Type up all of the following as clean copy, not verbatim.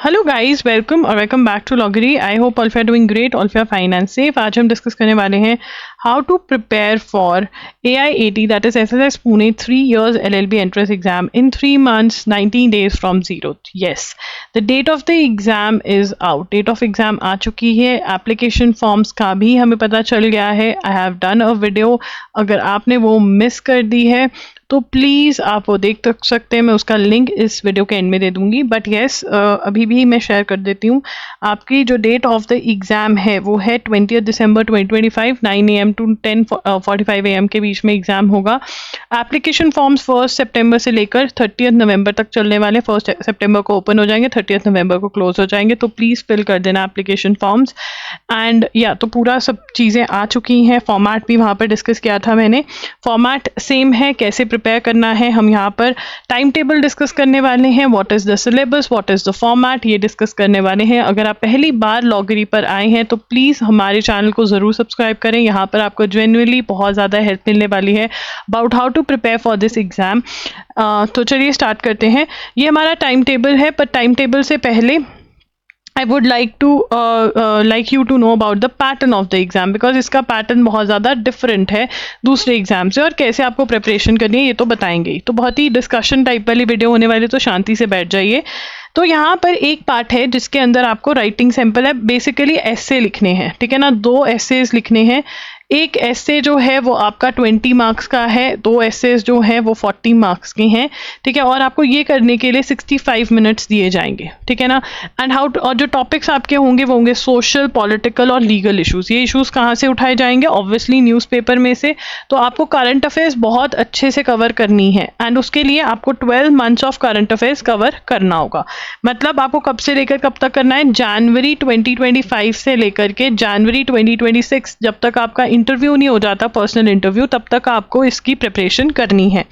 Hello guys, welcome back to लॉगरी। I hope all of you are doing great, all of you are fine and safe. आज हम discuss करने वाले हैं how to prepare for AIAT, that is SSS Pune 3 years LLB entrance exam in 3 months 19 days from zero. Yes, the date of the exam is out. Date of exam आ चुकी है। Application forms का भी हमें पता चल गया है। I have done a video, अगर आपने वो मिस कर दी है तो प्लीज़ आप वो देख सकते हैं। मैं उसका लिंक इस वीडियो के एंड में दे दूंगी। बट येस, अभी भी मैं शेयर कर देती हूँ। आपकी जो डेट ऑफ द एग्ज़ाम है वो है 20 दिसंबर 2025 9 AM to 10:45 AM के बीच में एग्ज़ाम होगा। एप्लीकेशन फॉर्म्स 1 सितंबर से लेकर 30 नवंबर तक चलने वाले। 1 सितंबर को ओपन हो जाएंगे, 30 नवंबर को क्लोज हो जाएंगे। तो प्लीज़ फिल कर देना एप्लीकेशन फॉर्म्स। एंड या तो पूरा सब चीज़ें आ चुकी हैं। फॉर्मेट भी वहाँ पर डिस्कस किया था मैंने। फॉर्मेट सेम है, कैसे प्रिपेयर करना है। हम यहाँ पर टाइम टेबल डिस्कस करने वाले हैं। What is the syllabus, what is the format, ये डिस्कस करने वाले हैं। अगर आप पहली बार लॉगरी पर आए हैं तो प्लीज़ हमारे चैनल को ज़रूर सब्सक्राइब करें। यहाँ पर आपको जेन्युइनली बहुत ज़्यादा हेल्प मिलने वाली है about how to prepare for this exam. तो चलिए स्टार्ट करते हैं। ये हमारा टाइम टेबल है, पर टाइम टेबल से पहले I would like you to know about the pattern of the exam, because इसका पैटर्न बहुत ज़्यादा डिफरेंट है दूसरे एग्जाम से, और कैसे आपको प्रिपरेशन करनी है ये तो बताएंगे। तो बहुत ही डिस्कशन टाइप वाली वीडियो होने वाली, तो शांति से बैठ जाइए। तो यहाँ पर एक पार्ट है जिसके अंदर आपको राइटिंग सैंपल है, बेसिकली एस्से लिखने हैं, ठीक है ना। 2 एस्सेज लिखने हैं। एक एस्से जो है वो आपका 20 मार्क्स का है, 2 एस्सेज जो हैं वो 40 मार्क्स के हैं, ठीक है। और आपको ये करने के लिए 65 मिनट्स दिए जाएंगे, ठीक है ना। एंड और जो टॉपिक्स आपके होंगे वो होंगे सोशल, पॉलिटिकल और लीगल इशूज़। ये इशूज़ कहाँ से उठाए जाएंगे? ऑब्वियसली न्यूज़पेपर में से। तो आपको करंट अफेयर्स बहुत अच्छे से कवर करनी है, एंड उसके लिए आपको 12 months of current affairs cover करना होगा। मतलब आपको कब से लेकर कब तक करना है? जनवरी 2025 से लेकर के जनवरी 2026, जब तक आपका इंटरव्यू नहीं हो जाता, पर्सनल इंटरव्यू, तब तक आपको इसकी प्रिपरेशन करनी है,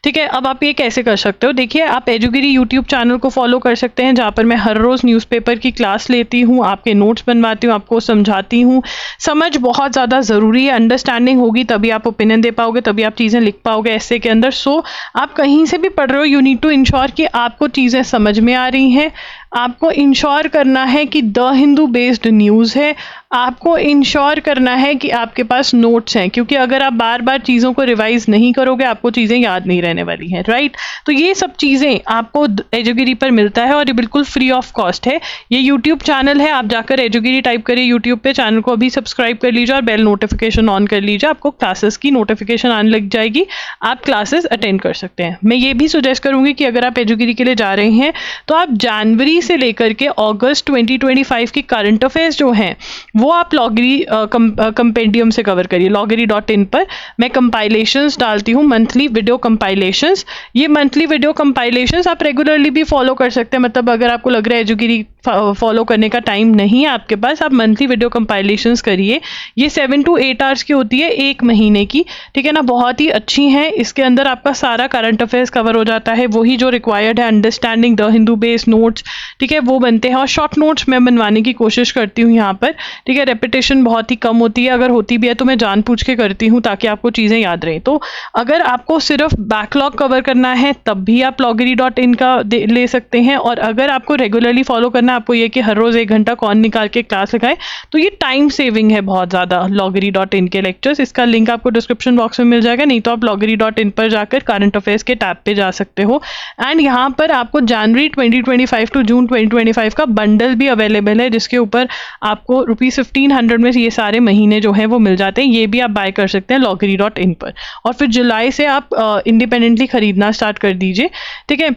ठीक है। अब आप ये कैसे कर सकते हो? देखिए, आप एजुगिरी यूट्यूब चैनल को फॉलो कर सकते हैं, जहाँ पर मैं हर रोज़ न्यूज़पेपर की क्लास लेती हूँ, आपके नोट्स बनवाती हूँ, आपको समझाती हूँ। समझ बहुत ज़्यादा ज़रूरी है, अंडरस्टैंडिंग होगी तभी आप ओपिनियन दे पाओगे, तभी आप चीज़ें लिख पाओगे ऐसे के अंदर। सो आप कहीं से भी पढ़ रहे हो, यू नीड टू इंश्योर कि आपको चीज़ें समझ में आ रही हैं। आपको इंश्योर करना है कि द हिंदू बेस्ड न्यूज़ है। आपको इंश्योर करना है कि आपके पास नोट्स हैं, क्योंकि अगर आप बार बार चीज़ों को रिवाइज नहीं करोगे आपको चीज़ें याद नहीं रहने वाली हैं, राइट। तो ये सब चीज़ें आपको एजुगिरी पर मिलता है, और ये बिल्कुल फ्री ऑफ कॉस्ट है। ये यूट्यूब चैनल है, आप जाकर एजुगिरी टाइप करिए यूट्यूब पे, चैनल को अभी सब्सक्राइब कर लीजिए और बेल नोटिफिकेशन ऑन कर लीजिए। आपको क्लासेस की नोटिफिकेशन आने लग जाएगी, आप क्लासेस अटेंड कर सकते हैं। मैं ये भी सजेस्ट करूँगी कि अगर आप एजुगिरी के लिए जा रहे हैं तो आप जनवरी से लेकर के अगस्त 2025 की करंट अफेयर्स जो हैं वो आप लॉगरी कंपेंडियम से कवर करिए। loggery.in पर मैं कंपाइलेशंस डालती हूँ, मंथली वीडियो कंपाइलेशंस। ये मंथली वीडियो कंपाइलेशंस आप रेगुलरली भी फॉलो कर सकते हैं। मतलब अगर आपको लग रहा है एजुगिरी फॉलो करने का टाइम नहीं है आपके पास, आप मंथली वीडियो कंपाइलेशंस करिए। ये 7 to 8 आवर्स की होती है, 1 महीने की, ठीक है ना। बहुत ही अच्छी है। इसके अंदर आपका सारा करंट अफेयर्स कवर हो जाता है, वही जो रिक्वायर्ड है, understanding the Hindu based notes, ठीक है, वो बनते हैं। और शॉर्ट नोट्स मैं बनवाने की कोशिश करती हूँ यहाँ पर, ठीक है। रेपिटेशन बहुत ही कम होती है, अगर होती भी है तो मैं जानबूझ के करती हूँ ताकि आपको चीज़ें याद रहें। तो अगर आपको सिर्फ बैकलॉग कवर करना है तब भी आप loggery.in का ले सकते हैं, और अगर आपको रेगुलरली फॉलो करना है, आपको ये कि हर रोज़ 1 घंटा कौन निकाल के क्लास लगाए, तो ये टाइम सेविंग है बहुत ज़्यादा loggery.in के लेक्चर्स। इसका लिंक आपको डिस्क्रिप्शन बॉक्स में मिल जाएगा, नहीं तो आप loggery.in पर जाकर करंट अफेयर्स के टैब पे जा सकते हो। एंड यहाँ पर आपको जनवरी 2025 टू जून 2025 का बंडल भी अवेलेबल है, जिसके ऊपर आपको ₹1500 में ये सारे महीने जो हैं वो मिल जाते हैं। ये भी आप बाय कर सकते हैं loggery.in पर, और फिर जुलाई से आप इंडिपेंडेंटली खरीदना स्टार्ट कर दीजिए, ठीक है।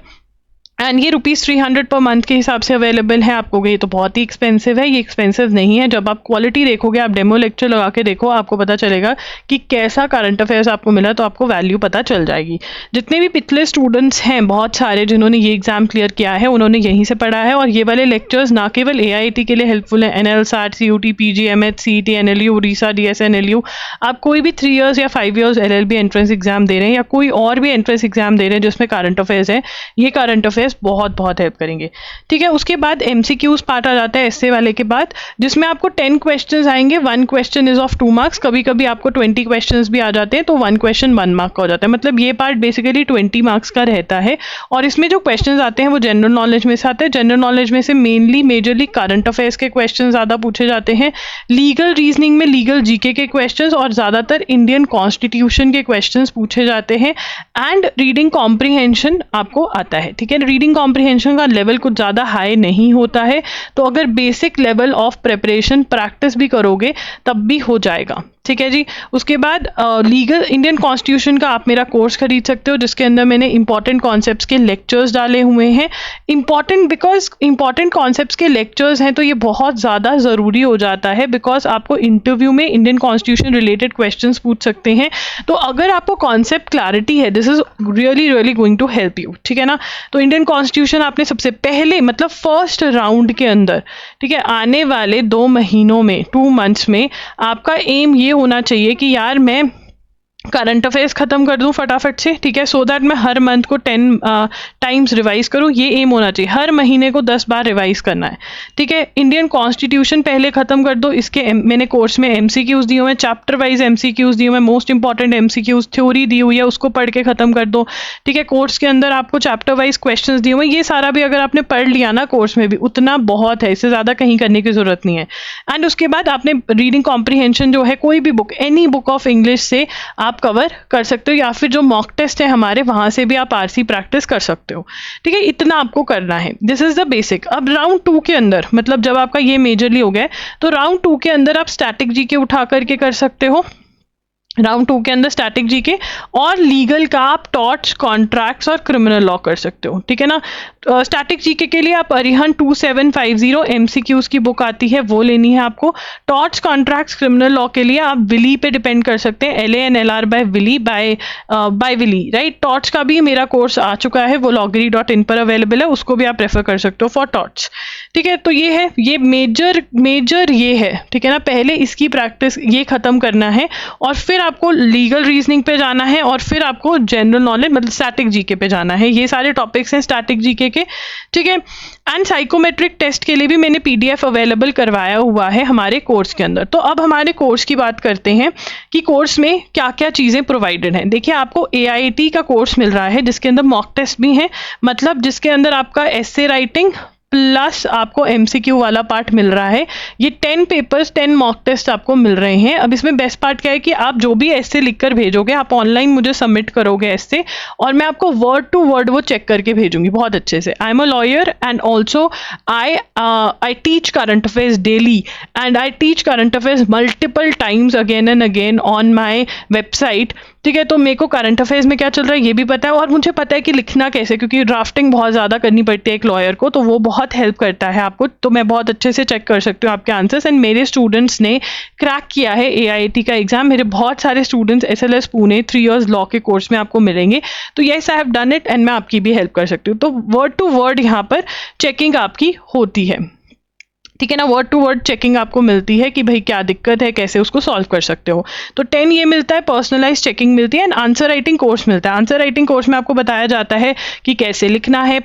एंड ये ₹300 पर मंथ के हिसाब से अवेलेबल है। आपको ये तो बहुत ही एक्सपेंसिव है, ये एक्सपेंसिव नहीं है। जब आप क्वालिटी देखोगे, आप डेमो लेक्चर लगा के देखो, आपको पता चलेगा कि कैसा करंट अफेयर्स आपको मिला, तो आपको वैल्यू पता चल जाएगी। जितने भी पिछले स्टूडेंट्स हैं, बहुत सारे जिन्होंने ये एग्जाम क्लियर किया है, उन्होंने यहीं से पढ़ा है। और ये वाले लेक्चर्स ना केवल AIT के लिए हेल्पफुल है, NL, SAT, CUT, PG, MH, CET, NLU, Orissa, DSNLU, आप कोई भी 3 years या 5 years LLB एंट्रेंस एग्जाम दे रहे हैं, या कोई और भी एंट्रेंस एग्जाम दे रहे हैं जिसमें करंट अफेयर्स है, ये करंट अफेयर्स टेस्ट बहुत बहुत हेल्प करेंगे। ठीक है, उसके बाद MCQs पार्ट आ जाता है एस्से वाले के बाद, जिसमें आपको 10 क्वेश्चंस आएंगे। 1 क्वेश्चन इज ऑफ 2 मार्क्स, कभी कभी आपको 20 क्वेश्चंस भी आ जाते हैं, तो 1 क्वेश्चन 1 मार्क का हो जाता है। मतलब ये पार्ट बेसिकली 20 मार्क्स का रहता है। और इसमें जो क्वेश्चंस आते हैं वो जनरल नॉलेज में से आते हैं। जनरल नॉलेज में से मेनली मेजरली करंट अफेयर्स के क्वेश्चन ज़्यादा पूछे जाते हैं, लीगल रीजनिंग में लीगल जीके के क्वेश्चंस, और ज़्यादातर इंडियन कॉन्स्टिट्यूशन के क्वेश्चंस पूछे जाते हैं। एंड रीडिंग कॉम्प्रिहेंशन आपको आता है। ठीक है, रीडिंग कॉम्प्रिहेंशन का लेवल कुछ ज़्यादा हाई नहीं होता है, तो अगर basic level of preparation practice भी करोगे तब भी हो जाएगा। ठीक है जी। उसके बाद लीगल इंडियन कॉन्स्टिट्यूशन का आप मेरा कोर्स खरीद सकते हो, जिसके अंदर मैंने इंपॉर्टेंट कॉन्सेप्ट्स के लेक्चर्स डाले हुए हैं। इंपॉर्टेंट बिकॉज इंपॉर्टेंट कॉन्सेप्ट्स के लेक्चर्स हैं, तो ये बहुत ज़्यादा ज़रूरी हो जाता है, बिकॉज आपको इंटरव्यू में इंडियन कॉन्स्टिट्यूशन रिलेटेड क्वेश्चंस पूछ सकते हैं। तो अगर आपको कॉन्सेप्ट क्लैरिटी है, this is really really going to help you. ठीक है ना। तो इंडियन कॉन्स्टिट्यूशन आपने सबसे पहले मतलब फर्स्ट राउंड के अंदर, ठीक है, आने वाले 2 महीनों में 2 मंथ्स में आपका एम ये होना चाहिए कि यार मैं करंट अफेयर्स खत्म कर दूं फटाफट से। ठीक है, सो दैट मैं हर मंथ को 10 टाइम्स रिवाइज करूं, ये एम होना चाहिए। हर महीने को 10 बार रिवाइज करना है। ठीक है, इंडियन कॉन्स्टिट्यूशन पहले खत्म कर दो। इसके मैंने कोर्स में MCQs दिए हुए हैं, चैप्टर वाइज MCQs दिए हुए हैं, मोस्ट इंपॉर्टेंट MCQs थ्योरी दी हुई है, उसको पढ़ के खत्म कर दो। ठीक है, कोर्स के अंदर आपको चैप्टर वाइज क्वेश्चंस दिए हुए हैं, ये सारा भी अगर आपने पढ़ लिया ना कोर्स में भी, उतना बहुत है, इससे ज़्यादा कहीं करने की जरूरत नहीं है। एंड उसके बाद आपने रीडिंग कॉम्प्रिहेंशन जो है, कोई भी book, any book of English से आप कवर कर सकते हो, या फिर जो मॉक टेस्ट है हमारे वहां से भी आप RC प्रैक्टिस कर सकते हो। ठीक है, इतना आपको करना है। This is the basic. अब राउंड 2 के अंदर, मतलब जब आपका ये मेजरली हो गया, तो राउंड 2 के अंदर आप स्टैटिक जीके उठा करके कर सकते हो। राउंड 2 के अंदर स्टैटिक जीके और लीगल का आप टॉर्ट्स, कॉन्ट्रैक्ट्स और क्रिमिनल लॉ कर सकते हो। ठीक है ना। स्टैटिक जीके के लिए आप अरिहंत 2750 MCQs की बुक आती है, वो लेनी है आपको। टॉर्ट्स, कॉन्ट्रैक्ट्स, क्रिमिनल लॉ के लिए आप विली पे डिपेंड कर सकते हैं, LANLR by Wiley, by Wiley, right. Torts का भी मेरा कोर्स आ चुका है, वो loggery.in पर अवेलेबल है, उसको भी आप रेफर कर सकते हो फॉर टॉर्ट्स। ठीक है, तो ये है, ये मेजर ये है। ठीक है ना, पहले इसकी प्रैक्टिस ये खत्म करना है, और फिर आपको लीगल रीजनिंग पे जाना है, और फिर आपको जनरल नॉलेज मतलब स्टैटिक जीके पे जाना है। ये सारे टॉपिक्स हैं स्टैटिक जीके के। ठीक है, एंड साइकोमेट्रिक टेस्ट के लिए भी मैंने PDF अवेलेबल करवाया हुआ है हमारे कोर्स के अंदर। तो अब हमारे कोर्स की बात करते हैं कि कोर्स में क्या क्या चीज़ें प्रोवाइडेड हैं। देखिए, आपको AIT का कोर्स मिल रहा है, जिसके अंदर मॉक टेस्ट भी हैं, मतलब जिसके अंदर आपका एस्से राइटिंग प्लस आपको MCQ वाला पार्ट मिल रहा है। ये 10 पेपर्स 10 मॉक टेस्ट आपको मिल रहे हैं। अब इसमें बेस्ट पार्ट क्या है कि आप जो भी ऐसे लिख कर भेजोगे, आप ऑनलाइन मुझे सबमिट करोगे ऐसे, और मैं आपको वर्ड टू वर्ड वो चेक करके भेजूंगी बहुत अच्छे से। I am a lawyer and also I teach current affairs daily, and I teach current affairs multiple times again and again on my website. ठीक है, तो मेरे को करंट अफेयर्स में क्या चल रहा है ये भी पता है, और मुझे पता है कि लिखना कैसे, क्योंकि ड्राफ्टिंग बहुत ज़्यादा करनी पड़ती है एक लॉयर को, तो वो बहुत हेल्प करता है आपको। तो मैं बहुत अच्छे से चेक कर सकती हूँ आपके आंसर्स। एंड मेरे स्टूडेंट्स ने क्रैक किया है AIT का एग्जाम। मेरे बहुत सारे students SLS Pune 3 years law के कोर्स में आपको मिलेंगे। तो yes, I have done it, and मैं आपकी भी हेल्प कर सकती हूँ। तो वर्ड टू वर्ड यहाँ पर चेकिंग आपकी होती है। ठीक है ना, वर्ड टू वर्ड चेकिंग आपको मिलती है कि भाई क्या दिक्कत है, कैसे उसको सॉल्व कर सकते हो। तो 10 ये मिलता है, पर्सनलाइज चेकिंग मिलती है, एंड आंसर राइटिंग कोर्स मिलता है। आंसर राइटिंग कोर्स में आपको बताया जाता है कि कैसे लिखना है,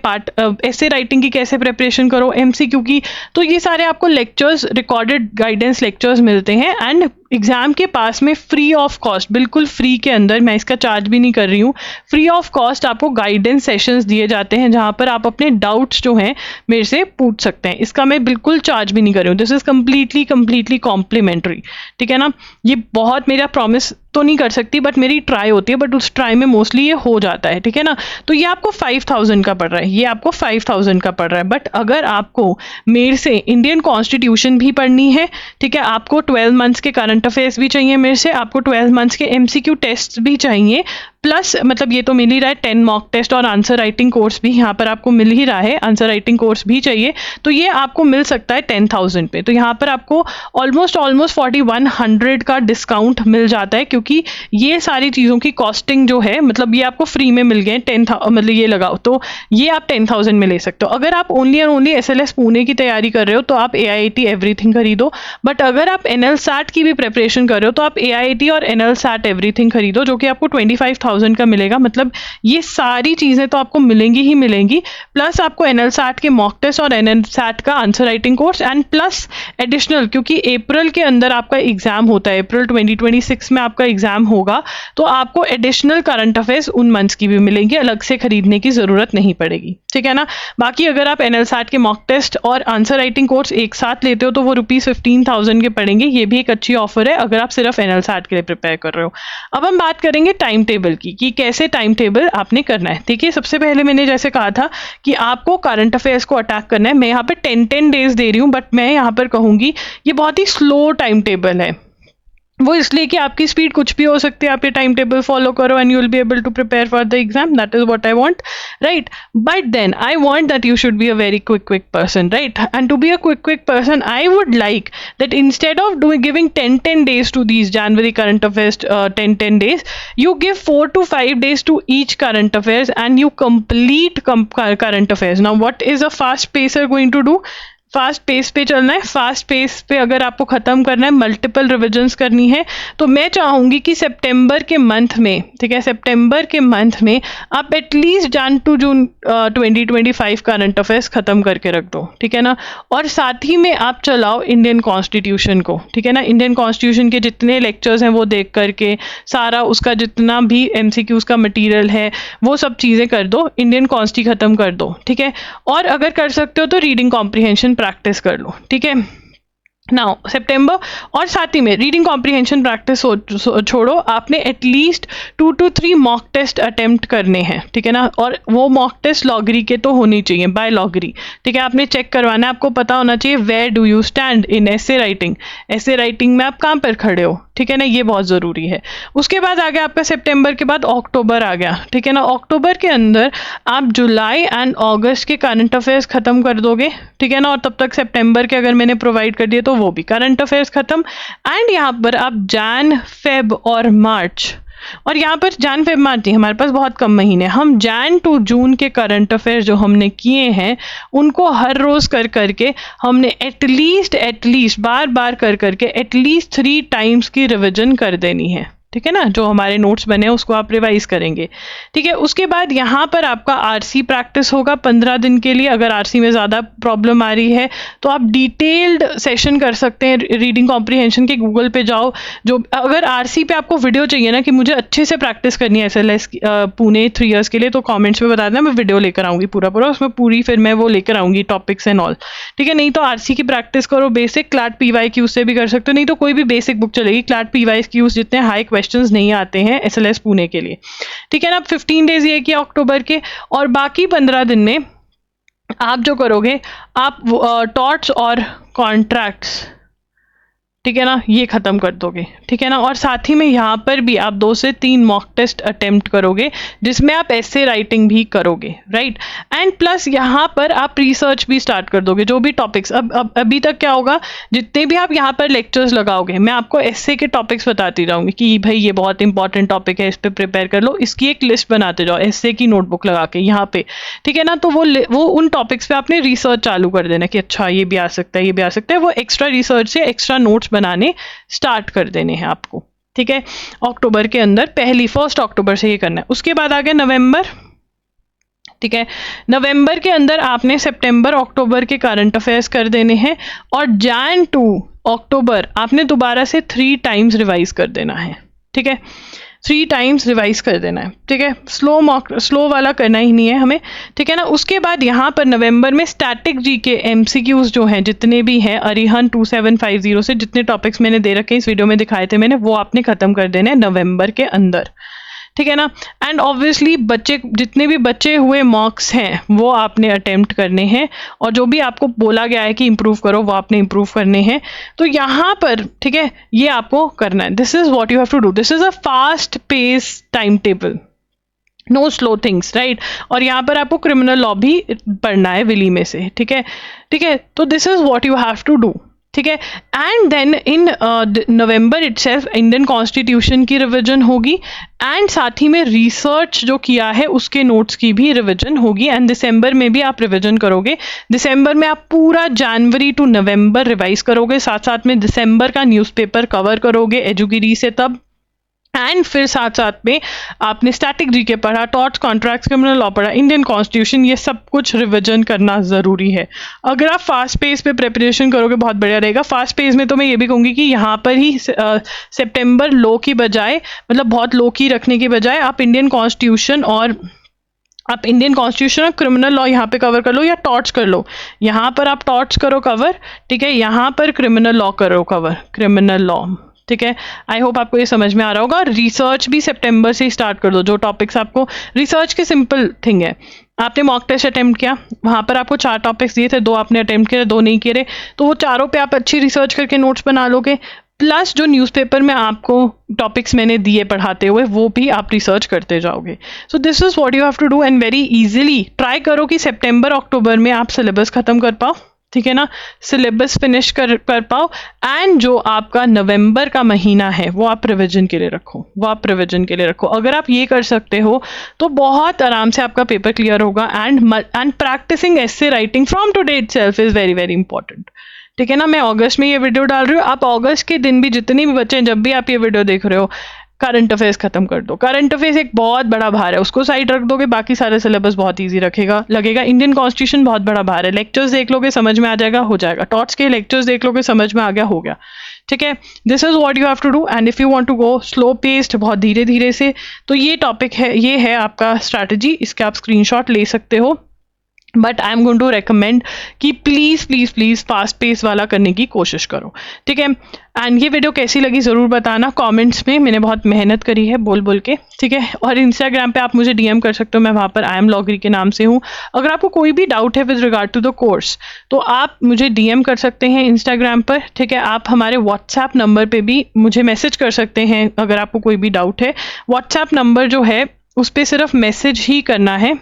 ऐसे राइटिंग की कैसे प्रिपरेशन करो, MCQ की। तो ये सारे आपको लेक्चर्स, रिकॉर्डेड गाइडेंस लेक्चर्स मिलते हैं, एंड एग्जाम के पास में फ्री ऑफ कॉस्ट, बिल्कुल फ्री के अंदर, मैं इसका चार्ज भी नहीं कर रही हूँ, फ्री ऑफ कॉस्ट आपको गाइडेंस सेशंस दिए जाते हैं, जहाँ पर आप अपने डाउट्स जो हैं मेरे से पूछ सकते हैं। इसका मैं बिल्कुल चार्ज भी नहीं कर रही हूँ, दिस इज कम्प्लीटली कॉम्प्लीमेंट्री। ठीक है ना, ये बहुत, मेरा प्रॉमिस तो नहीं कर सकती, बट मेरी ट्राई होती है, बट उस ट्राई में मोस्टली ये हो जाता है। ठीक है ना, तो ये आपको 5000 का पड़ रहा है, ये आपको 5000 का पड़ रहा है। बट अगर आपको मेरे से इंडियन कॉन्स्टिट्यूशन भी पढ़नी है, ठीक है, आपको 12 मंथ्स के करंट अफेयर्स भी चाहिए मेरे से, आपको 12 मंथ्स के MCQ टेस्ट भी चाहिए, प्लस मतलब ये तो मिल ही रहा है 10 मॉक टेस्ट और आंसर राइटिंग कोर्स भी यहाँ पर आपको मिल ही रहा है, आंसर राइटिंग कोर्स भी चाहिए, तो ये आपको मिल सकता है 10,000 पे। तो यहाँ पर आपको ऑलमोस्ट 4100 का डिस्काउंट मिल जाता है, क्योंकि क्योंकि ये सारी चीज़ों की कॉस्टिंग जो है, मतलब ये आपको फ्री में मिल गए 10,000, मतलब ये लगाओ तो ये आप 10,000 में ले सकते हो। अगर आप only and only SLS Pune की तैयारी कर रहे हो तो आप AIIT एवरीथिंग खरीदो, बट अगर आप NLSAT की भी प्रिपरेशन कर रहे हो तो आप AIIT और NLSAT एवरीथिंग खरीदो, जो कि आपको 25,000 का मिलेगा। मतलब ये सारी चीज़ें तो आपको मिलेंगी ही मिलेंगी, प्लस आपको NLSAT के मॉक टेस्ट और NLSAT का answer writing course, and plus additional, क्योंकि अप्रैल के अंदर आपका एग्जाम होता है, अप्रैल 2026 में आपका एग्जाम होगा, तो आपको एडिशनल करंट अफेयर्स उन मंथ्स की भी मिलेंगी, अलग से खरीदने की जरूरत नहीं पड़ेगी, ठीक है ना। बाकी अगर आप NLSAT के मॉक टेस्ट और आंसर राइटिंग कोर्स एक साथ लेते हो तो वो ₹15,000 के पड़ेंगे। ये भी एक अच्छी ऑफर है अगर आप सिर्फ NLSAT के लिए प्रिपेयर कर रहे हो। अब हम बात करेंगे टाइम टेबल की, कि कैसे टाइम टेबल आपने करना है। देखिए, सबसे पहले मैंने जैसे कहा था कि आपको करंट अफेयर्स को अटैक करना है। मैं यहाँ पे 10 डेज दे रही हूँ, बट मैं यहाँ पर कहूँगी ये बहुत ही स्लो टाइम टेबल है। वो इसलिए कि आपकी स्पीड कुछ भी हो सकती है, आप ये टाइम टेबल फॉलो करो and you will be able to prepare for the exam. That is what I want, right? But then I want that you should be a very quick person, right? And to be a quick person, I would like that instead of giving 10 days to these January current affairs, 10 days, you give 4 to 5 days to each current affairs and you complete current affairs. Now what is a fast pacer going to do? Fast pace पे चलना है। Fast pace पे अगर आपको ख़त्म करना है, multiple revisions करनी है, तो मैं चाहूँगी कि सितंबर के मंथ में, ठीक है, सितंबर के मंथ में आप एटलीस्ट जन टू जून 2025 करंट अफेयर्स ख़त्म करके रख दो, ठीक है ना। और साथ ही में आप चलाओ इंडियन कॉन्स्टिट्यूशन को, ठीक है ना। इंडियन कॉन्स्टिट्यूशन के जितने लेक्चर्स हैं वो देख करके, सारा उसका जितना भी MCQs का मटीरियल है वो सब चीज़ें कर दो, इंडियन कॉन्स्टी ख़त्म कर दो, ठीक है। और अगर कर सकते हो तो रीडिंग कॉम्प्रिहेंशन प्रैक्टिस कर लो, ठीक है। नाउ सितंबर, और साथ ही में रीडिंग कॉम्प्रिहेंशन प्रैक्टिस छोड़ो, आपने at least 2 to 3 mock test attempt करने हैं, ठीक है ना। और वो मॉक टेस्ट लॉगरी के तो होनी चाहिए, बाय लॉगरी, ठीक है। आपने चेक करवाना है, आपको पता होना चाहिए where do you stand in essay writing, ऐसे राइटिंग में आप कहाँ पर खड़े हो, ठीक है ना। ये बहुत ज़रूरी है। उसके बाद आ गया आपका सितंबर के बाद अक्टूबर आ गया, ठीक है ना। अक्टूबर के अंदर आप जुलाई एंड अगस्त के करंट अफेयर्स ख़त्म कर दोगे, ठीक है ना। और तब तक सितंबर के अगर मैंने प्रोवाइड कर दिए तो वो भी करंट अफेयर्स खत्म। एंड यहाँ पर आप जैन, फेब और मार्च, और यहाँ पर जैन, फेब, मार्च नहीं, हमारे पास बहुत कम महीने, हम जैन टू जून के करंट अफेयर्स जो हमने किए हैं उनको हर रोज कर करके हमने एटलीस्ट बार बार कर करके एटलीस्ट 3 टाइम्स की रिविजन कर देनी है, ठीक है ना। जो हमारे नोट्स बने हैं उसको आप रिवाइज करेंगे, ठीक है। उसके बाद यहाँ पर आपका RC प्रैक्टिस होगा 15 दिन के लिए। अगर RC में ज़्यादा प्रॉब्लम आ रही है तो आप डिटेल्ड सेशन कर सकते हैं रीडिंग कॉम्प्रिहेंशन के, गूगल पे जाओ। जो अगर RC पे आपको वीडियो चाहिए ना कि मुझे अच्छे से प्रैक्टिस करनी है SLS पुणे 3 इयर्स के लिए, तो कॉमेंट्स में बता देना, मैं वीडियो लेकर आऊँगी पूरा उसमें पूरी, फिर मैं वो लेकर आऊँगी टॉपिक्स एंड ऑल, ठीक है। नहीं तो RC की प्रैक्टिस करो, बेसिक क्लैट PYQ से भी कर सकते हो, नहीं तो कोई भी बेसिक बुक चलेगी। क्लैट PYQ जितने हाई क्वेश्चंस नहीं आते हैं SLS पुणे के लिए, ठीक है ना। 15 डेज ये किया अक्टूबर के, और बाकी 15 दिन में आप जो करोगे, आप टॉट्स और कॉन्ट्रैक्ट्स, ठीक है ना, ये खत्म कर दोगे, ठीक है ना। और साथ ही में यहाँ पर भी आप 2 से 3 मॉक टेस्ट अटेम्प्ट करोगे जिसमें आप ऐसे राइटिंग भी करोगे, राइट। एंड प्लस यहाँ पर आप रिसर्च भी स्टार्ट कर दोगे, जो भी टॉपिक्स अब अभी तक क्या होगा, जितने भी आप यहाँ पर लेक्चर्स लगाओगे, मैं आपको ऐसे के टॉपिक्स बताती जाऊँगी कि भाई ये बहुत इंपॉर्टेंट टॉपिक है, इस पर प्रिपेयर कर लो, इसकी एक लिस्ट बनाते जाओ ऐसे की नोटबुक लगा के यहाँ पे, ठीक है ना। तो वो उन टॉपिक्स पे आपने रिसर्च चालू कर देना कि अच्छा ये भी आ सकता है, ये भी आ सकता है, वो एक्स्ट्रा रिसर्च से एक्स्ट्रा नोट्स बनाने स्टार्ट कर देने हैं आपको, ठीक है। अक्टूबर के अंदर 1 अक्टूबर से ये करना है। उसके बाद आ गया नवंबर, ठीक है। नवंबर के अंदर आपने सितंबर अक्टूबर के करंट अफेयर्स कर देने हैं, और जैन टू अक्टूबर आपने दोबारा से 3 टाइम्स रिवाइज कर देना है, ठीक है। 3 टाइम्स रिवाइज कर देना है, ठीक है। स्लो वाला करना ही नहीं है हमें, ठीक है ना। उसके बाद यहाँ पर नवंबर में स्टैटिक GK MCQs जो हैं जितने भी हैं अरिहंत 2750 से, जितने टॉपिक्स मैंने दे रखे हैं इस वीडियो में दिखाए थे मैंने, वो आपने खत्म कर देने हैं नवंबर के अंदर, ठीक है ना। एंड ऑब्वियसली जितने भी बचे हुए मॉक्स हैं वो आपने अटेम्प्ट करने हैं, और जो भी आपको बोला गया है कि इंप्रूव करो वो आपने इंप्रूव करने हैं। तो यहाँ पर, ठीक है, ये आपको करना है। This is what you have to do. This is a fast pace time table, no slow things, right. और यहाँ पर आपको क्रिमिनल लॉ भी पढ़ना है विली में से, ठीक है, ठीक है। तो this is what you have to do, ठीक है। And then in November itself Indian constitution की रिवीजन होगी, एंड साथ ही में रिसर्च जो किया है उसके नोट्स की भी रिवीजन होगी, एंड दिसंबर में भी आप रिवीजन करोगे। दिसंबर में आप पूरा जनवरी टू नवंबर रिवाइज करोगे, साथ साथ में दिसंबर का न्यूज़पेपर कवर करोगे एजुगिरी से तब, एंड फिर साथ साथ में आपने स्टैटिक जीके पढ़ा, टॉर्च, कॉन्ट्रैक्ट्स, क्रिमिनल लॉ पढ़ा, इंडियन कॉन्स्टिट्यूशन, ये सब कुछ रिवीजन करना ज़रूरी है। अगर आप फास्ट पेस पे प्रिपरेशन करोगे बहुत बढ़िया रहेगा। फास्ट पेस में तो मैं ये भी कहूँगी कि यहाँ पर ही सितंबर लो की बजाय, मतलब बहुत लो की रखने की बजाय आप इंडियन कॉन्स्टिट्यूशन और क्रिमिनल लॉ यहाँ पे कवर कर लो, या टॉर्च कर लो। यहाँ पर आप टॉर्च करो कवर, ठीक है, यहाँ पर क्रिमिनल लॉ करो कवर, क्रिमिनल लॉ, ठीक है। आई होप आपको ये समझ में आ रहा होगा। और रिसर्च भी सितंबर से ही स्टार्ट कर दो, जो टॉपिक्स आपको रिसर्च के सिंपल थिंग है। आपने मॉक टेस्ट अटेम्प्ट किया, वहाँ पर आपको 4 टॉपिक्स दिए थे, 2 आपने अटेम्प्ट किए, 2 नहीं किए, तो वो चारों पे आप अच्छी रिसर्च करके नोट्स बना लोगे। प्लस जो न्यूज़पेपर में आपको टॉपिक्स मैंने दिए पढ़ाते हुए, वो भी आप रिसर्च करते जाओगे। So this is what you have to do, and very easily try करो कि सितंबर अक्टूबर में आप सिलेबस ख़त्म कर पाओ, ठीक है ना, सिलेबस फिनिश कर पाओ। एंड जो आपका नवंबर का महीना है वो आप रिवीजन के लिए रखो, अगर आप ये कर सकते हो तो बहुत आराम से आपका पेपर क्लियर होगा। And practising essay writing from today itself is very very important, ठीक है ना। मैं अगस्त में ये वीडियो डाल रही हूँ, आप अगस्त के दिन भी, जितनी भी बच्चे हैं, जब भी आप ये वीडियो देख रहे हो, करंट अफेयर्स खत्म कर दो। करंट अफेयर्स एक बहुत बड़ा भार है, उसको साइड रख दोगे, बाकी सारे सिलेबस बहुत इजी लगेगा। इंडियन कॉन्स्टिट्यूशन बहुत बड़ा भार है, लेक्चर्स देख लोगे समझ में आ जाएगा, हो जाएगा। टॉट्स के लेक्चर्स देख लोगे समझ में आ गया, हो गया, ठीक है। This is what you have to do, and if you want to go slow paced, बहुत धीरे धीरे से, तो ये टॉपिक है, ये है आपका स्ट्रैटेजी, इसके आप स्क्रीनशॉट ले सकते हो। But I am going to recommend कि please please please fast pace वाला करने की कोशिश करो, ठीक है। एंड ये वीडियो कैसी लगी ज़रूर बताना कमेंट्स में, मैंने बहुत मेहनत करी है बोल बोल के, ठीक है। और इंस्टाग्राम पे आप मुझे डीएम कर सकते हो, मैं वहाँ पर आई एम लॉगरी के नाम से हूँ। अगर आपको कोई भी डाउट है with regard to the course, तो आप मुझे डीएम कर सकते हैं इंस्टाग्राम पर, ठीक है। आप हमारे व्हाट्सएप नंबर पे भी मुझे मैसेज कर सकते हैं अगर आपको कोई भी डाउट है। व्हाट्सएप नंबर जो है उस पर सिर्फ मैसेज ही करना है,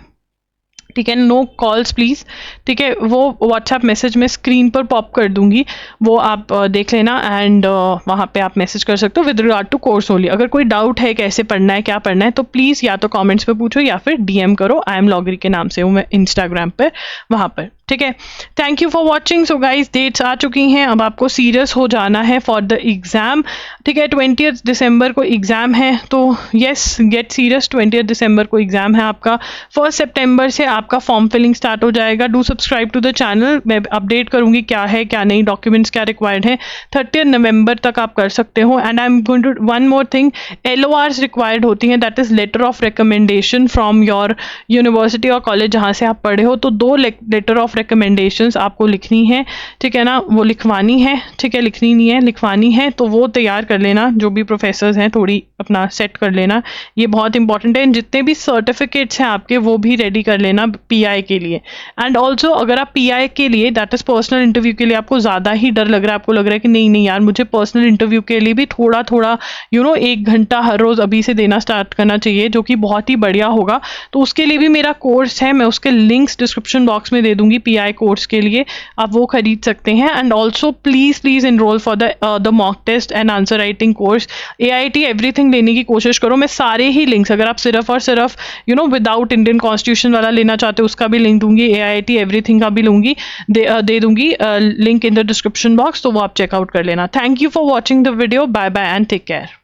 ठीक है, नो कॉल्स प्लीज़, ठीक है। वो व्हाट्सएप मैसेज मैं स्क्रीन पर पॉप कर दूंगी, वो आप देख लेना, एंड वहाँ पे आप मैसेज कर सकते हो with regard to course only. अगर कोई डाउट है कैसे पढ़ना है, क्या पढ़ना है, तो प्लीज़ या तो कमेंट्स पे पूछो या फिर डीएम करो। आई एम लॉगरी के नाम से हूँ मैं इंस्टाग्राम पर, वहाँ पर, ठीक है। Thank you for watching. So guys dates आ चुकी हैं, अब आपको सीरियस हो जाना है फॉर द एग्ज़ाम, ठीक है। 20 दिसंबर को एग्ज़ाम है, तो येस गेट सीरियस, 20 दिसंबर को एग्ज़ाम है आपका। 1 सितंबर से आपका फॉर्म फिलिंग स्टार्ट हो जाएगा। Do subscribe to the channel, मैं अपडेट करूंगी क्या है क्या नहीं, डॉक्यूमेंट्स क्या रिक्वायर्ड है। 30 नवंबर तक आप कर सकते हो। And I am going to one more thing, LORs required होती हैं, that is letter of recommendation from your university और कॉलेज जहाँ से आप पढ़े हो। तो 2 लेटर ऑफ रिकमेंडेशंस आपको लिखनी है, ठीक है ना, वो लिखवानी है, ठीक है, लिखनी नहीं है, लिखवानी है, तो वो तैयार कर लेना। जो भी प्रोफेसर्स हैं थोड़ी अपना सेट कर लेना, ये बहुत इंपॉर्टेंट है। जितने भी सर्टिफिकेट्स हैं आपके वो भी रेडी कर लेना PI के लिए। एंड ऑल्सो अगर आप PI के लिए, दैट इज पर्सनल इंटरव्यू के लिए, आपको ज़्यादा ही डर लग रहा है, आपको लग रहा है कि नहीं यार मुझे पर्सनल इंटरव्यू के लिए भी थोड़ा थोड़ा 1 घंटा हर रोज़ अभी से देना स्टार्ट करना चाहिए, जो कि बहुत ही बढ़िया होगा। तो उसके लिए भी मेरा कोर्स है, मैं उसके लिंक्स डिस्क्रिप्शन बॉक्स में दे दूंगी। PI कोर्स के लिए आप वो खरीद सकते हैं। And also please enrol for the mock test and answer writing course. AIT everything लेने की कोशिश करो। मैं सारे ही लिंक्स, अगर आप सिर्फ और सिर्फ विदाउट इंडियन कॉन्स्टिट्यूशन वाला लेना चाहते हो उसका भी लिंक दूंगी, AIT एवरीथिंग का भी लूंगी, दे दूंगी link in the description box, तो वो आप चेकआउट कर लेना। Thank you for watching the video, bye bye and take care.